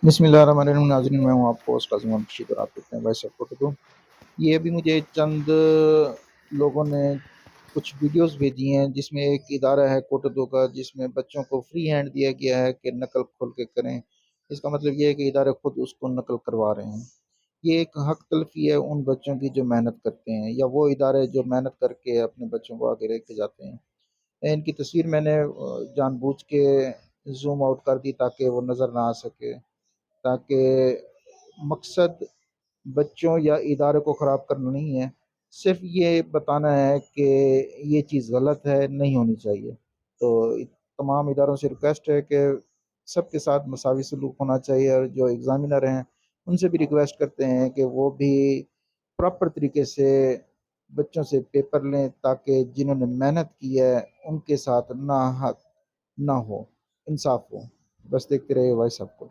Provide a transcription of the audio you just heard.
بسم اللہ الرحمن الرحیم ناظرین، میں ہوں آپ کو ہوسٹ قاسم رشید اور آپ دیکھتے ہیں وائس آف کوٹو۔ یہ ابھی مجھے چند لوگوں نے کچھ ویڈیوز بھیجی ہیں جس میں ایک ادارہ ہے کوٹو کا، جس میں بچوں کو فری ہینڈ دیا گیا ہے کہ نقل کھول کے کریں۔ اس کا مطلب یہ ہے کہ ادارے خود اس کو نقل کروا رہے ہیں۔ یہ ایک حق تلفی ہے ان بچوں کی جو محنت کرتے ہیں، یا وہ ادارے جو محنت کر کے اپنے بچوں کو آگے لے کے جاتے ہیں۔ ان کی تصویر میں نے جان بوجھ کے زوم آؤٹ کر دی تاکہ وہ نظر نہ آ سکے، تاکہ مقصد بچوں یا ادارے کو خراب کرنا نہیں ہے، صرف یہ بتانا ہے کہ یہ چیز غلط ہے، نہیں ہونی چاہیے۔ تو تمام اداروں سے ریکویسٹ ہے کہ سب کے ساتھ مساوی سلوک ہونا چاہیے، اور جو ایگزامینر ہیں ان سے بھی ریکویسٹ کرتے ہیں کہ وہ بھی پراپر طریقے سے بچوں سے پیپر لیں، تاکہ جنہوں نے محنت کی ہے ان کے ساتھ ناحق نہ ہو، انصاف ہو۔ بس دیکھتے رہے وائس آپ کو۔